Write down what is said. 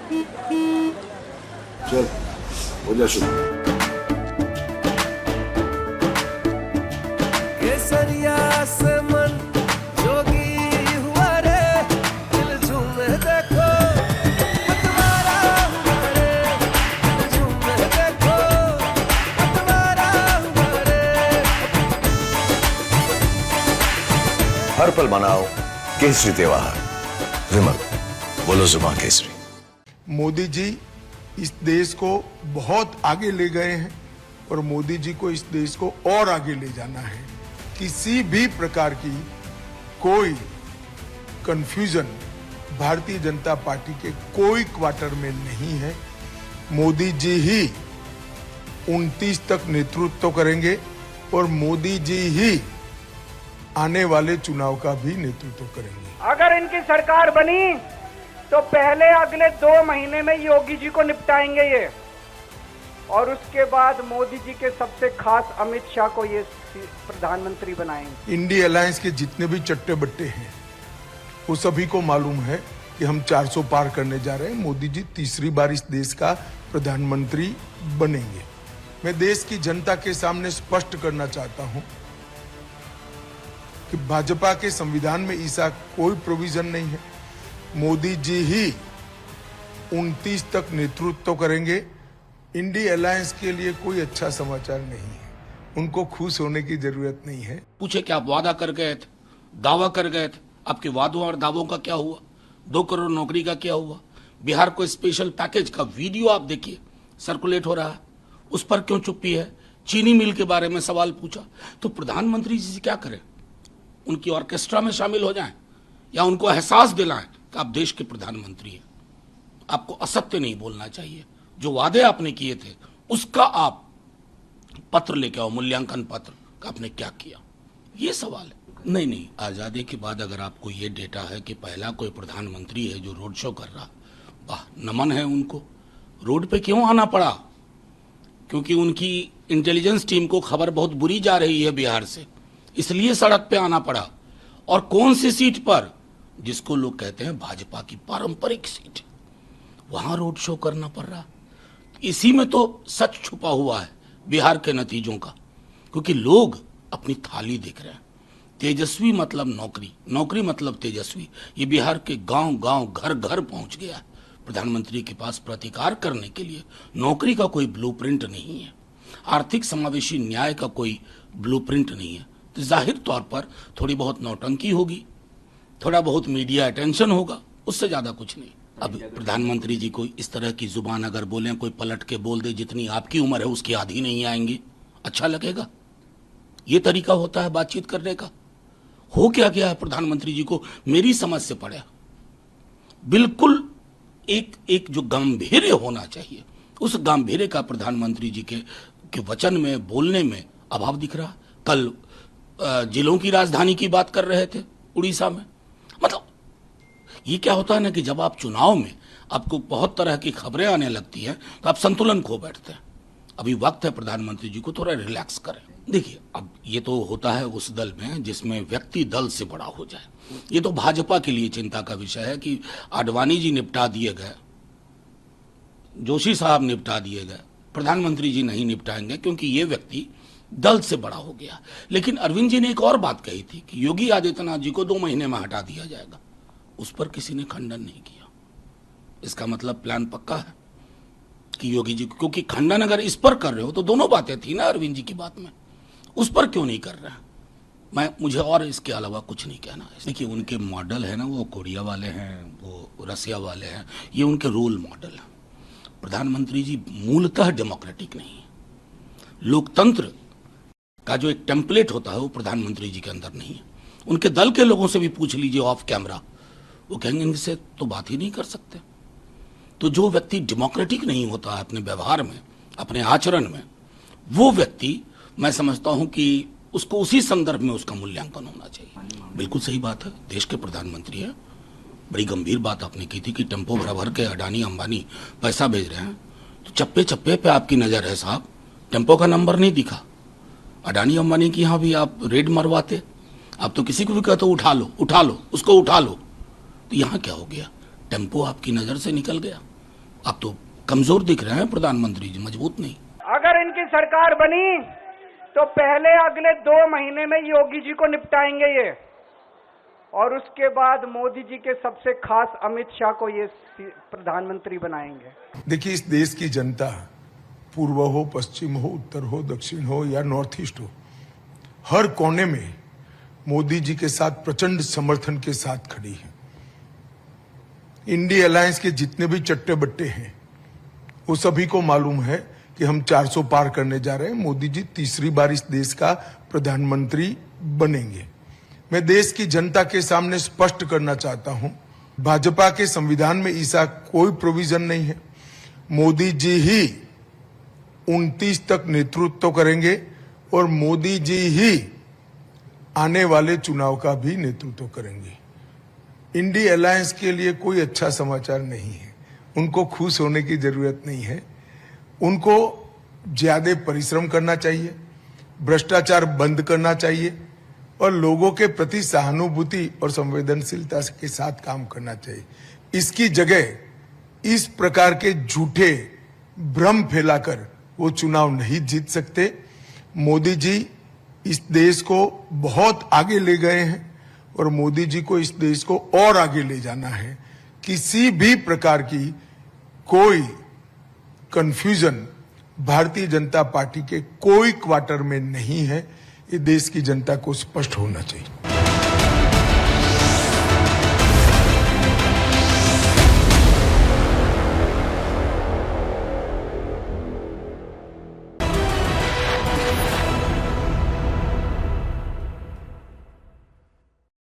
चल हो जा शुरू। केसरिया से मन जोगी हुआ रे, दिल झूमे देखो मतवारा हुआ रे, दिल झूमे देखो मतवारा हुआ रे। हर पल मनाओ केसरी त्योहार। विमल बोलो जुबान केसरी। मोदी जी इस देश को बहुत आगे ले गए हैं और मोदी जी को इस देश को और आगे ले जाना है। किसी भी प्रकार की कोई कंफ्यूजन भारतीय जनता पार्टी के कोई क्वार्टर में नहीं है। मोदी जी ही 29 तक नेतृत्व करेंगे और मोदी जी ही आने वाले चुनाव का भी नेतृत्व करेंगे। अगर इनकी सरकार बनी तो पहले अगले 2 महीने में योगी जी को निपटाएंगे ये, और उसके बाद मोदी जी के सबसे खास अमित शाह को ये प्रधानमंत्री बनाएंगे। इंडी अलायंस के जितने भी चट्टे बट्टे हैं वो सभी को मालूम है कि हम 400 पार करने जा रहे हैं। मोदी जी तीसरी बार इस देश का प्रधानमंत्री बनेंगे। मैं देश की जनता के सामने स्पष्ट करना चाहता हूं कि भाजपा के संविधान में ऐसा कोई प्रोविजन नहीं है। मोदी जी ही 29 तक नेतृत्व करेंगे। इंडी अलायंस के लिए कोई अच्छा समाचार नहीं है, उनको खुश होने की जरूरत नहीं है। पूछे कि आप वादा कर गए थे, दावा कर गए थे, आपके वादों और दावों का क्या हुआ? 2 करोड़ नौकरी का क्या हुआ? बिहार को स्पेशल पैकेज का वीडियो आप देखिए, सर्कुलेट हो रहा है, उस पर क्यों चुप्पी है? चीनी मिल के बारे में सवाल पूछा, तो प्रधानमंत्री जी से क्या करें? उनकी ऑर्केस्ट्रा में शामिल हो जाएं या उनको एहसास दिलाएं कि आप देश के प्रधानमंत्री हैं? आपको असत्य नहीं बोलना चाहिए। जो वादे आपने किए थे उसका आप पत्र लेके आओ, मूल्यांकन पत्र का आपने क्या किया, ये सवाल है। नहीं, आजादी के बाद अगर आपको ये डेटा है कि पहला कोई प्रधानमंत्री है जो रोड शो कर रहा, वाह, नमन है उनको। रोड पे क्यों आना पड़ा? क्योंकि उनकी इंटेलिजेंस टीम को खबर बहुत बुरी जा रही है बिहार से, इसलिए सड़क पे आना पड़ा। और कौन सी सीट पर? जिसको लोग कहते हैं भाजपा की पारंपरिक सीट, वहां रोड शो करना पड़ रहा। इसी में तो सच छुपा हुआ है बिहार के नतीजों का, क्योंकि लोग अपनी थाली देख रहे हैं। तेजस्वी मतलब नौकरी, नौकरी मतलब तेजस्वी। ये बिहार के गांव गांव घर घर पहुंच गया है। प्रधानमंत्री के पास प्रतिकार करने के लिए नौकरी का कोई ब्लूप्रिंट नहीं है, आर्थिक समावेशी न्याय का कोई ब्लूप्रिंट नहीं है। तो जाहिर तौर पर थोड़ी बहुत नौटंकी होगी, थोड़ा बहुत मीडिया अटेंशन होगा, उससे ज्यादा कुछ नहीं। अब प्रधानमंत्री जी को इस तरह की जुबान अगर बोलें, कोई पलट के बोल दे जितनी आपकी उम्र है उसकी आधी नहीं आएंगी, अच्छा लगेगा? ये तरीका होता है बातचीत करने का? हो क्या गया है प्रधानमंत्री जी को? मेरी समझ से पड़े बिल्कुल एक जो गांधीर्य होना चाहिए, उस गांधीर्य का प्रधानमंत्री जी के वचन में, बोलने में अभाव दिख रहा। कल जिलों की राजधानी की बात कर रहे थे उड़ीसा में। मतलब ये क्या होता है ना कि जब आप चुनाव में आपको बहुत तरह की खबरें आने लगती हैं तो आप संतुलन खो बैठते हैं। अभी वक्त है प्रधानमंत्री जी को थोड़ा रिलैक्स करें। देखिए, अब ये तो होता है उस दल में जिसमें व्यक्ति दल से बड़ा हो जाए। ये तो भाजपा के लिए चिंता का विषय है कि आडवाणी जी निपटा दिए गए, जोशी साहब निपटा दिए गए, प्रधानमंत्री जी नहीं निपटाएंगे क्योंकि ये व्यक्ति दल से बड़ा हो गया। लेकिन अरविंद जी ने एक और बात कही थी कि योगी आदित्यनाथ जी को 2 महीने में हटा दिया जाएगा। उस पर किसी ने खंडन नहीं किया। इसका मतलब प्लान पक्का है कि योगी जी, क्योंकि खंडन अगर इस पर कर रहे हो तो दोनों बातें थी ना अरविंद जी की बात में, उस पर क्यों नहीं कर रहे हैं? मुझे और इसके अलावा कुछ नहीं कहना है। देखिए, उनके मॉडल है ना, वो कोरिया वाले हैं, वो रसिया वाले हैं, ये उनके रोल मॉडल हैं। प्रधानमंत्री जी मूलतः डेमोक्रेटिक नहीं है। लोकतंत्र का जो एक टेम्पलेट होता है वो प्रधानमंत्री जी के अंदर नहीं है। उनके दल के लोगों से भी पूछ लीजिए ऑफ कैमरा, वो कहेंगे इनसे तो बात ही नहीं कर सकते। तो जो व्यक्ति डेमोक्रेटिक नहीं होता है अपने व्यवहार में, अपने आचरण में, वो व्यक्ति मैं समझता हूं कि उसको उसी संदर्भ में उसका मूल्यांकन होना चाहिए। बिल्कुल सही बात है, देश के प्रधानमंत्री है। बड़ी गंभीर बात आपने की थी कि टेम्पो भर भर के अडानी अंबानी पैसा भेज रहे हैं, तो चप्पे चप्पे पे आपकी नजर है साहब। टेम्पो का नंबर नहीं दिखा, अडानी अंबानी की यहाँ भी आप रेड मरवाते। आप तो किसी को भी कहते उठा लो उसको उठा लो, तो यहाँ क्या हो गया? टेम्पो आपकी नजर से निकल गया। आप तो कमजोर दिख रहे हैं प्रधानमंत्री जी, मजबूत नहीं। अगर इनकी सरकार बनी तो पहले अगले 2 महीने में योगी जी को निपटाएंगे ये, और उसके बाद मोदी जी के सबसे खास अमित शाह को ये प्रधानमंत्री बनाएंगे। देखिए, इस देश की जनता पूर्व हो, पश्चिम हो, उत्तर हो, दक्षिण हो या नॉर्थ ईस्ट हो, हर कोने में मोदी जी के साथ प्रचंड समर्थन के साथ खड़ी है। इंडी अलायंस के जितने भी चट्टे बट्टे हैं वो सभी को मालूम है कि हम 400 पार करने जा रहे हैं। मोदी जी तीसरी बार इस देश का प्रधानमंत्री बनेंगे। मैं देश की जनता के सामने स्पष्ट करना चाहता हूं, भाजपा के संविधान में ऐसा कोई प्रोविजन नहीं है। मोदी जी ही 29 तक नेतृत्व करेंगे और मोदी जी ही आने वाले चुनाव का भी नेतृत्व करेंगे। इंडी अलायंस के लिए कोई अच्छा समाचार नहीं है। उनको खुश होने की जरूरत नहीं है। उनको ज्यादा परिश्रम करना चाहिए, भ्रष्टाचार बंद करना चाहिए और लोगों के प्रति सहानुभूति और संवेदनशीलता के साथ काम करना चाहिए। इसकी जगह इस प्रकार के झूठे भ्रम फैलाकर वो चुनाव नहीं जीत सकते। मोदी जी इस देश को बहुत आगे ले गए हैं और मोदी जी को इस देश को और आगे ले जाना है। किसी भी प्रकार की कोई कंफ्यूजन भारतीय जनता पार्टी के कोई क्वार्टर में नहीं है। ये देश की जनता को स्पष्ट होना चाहिए।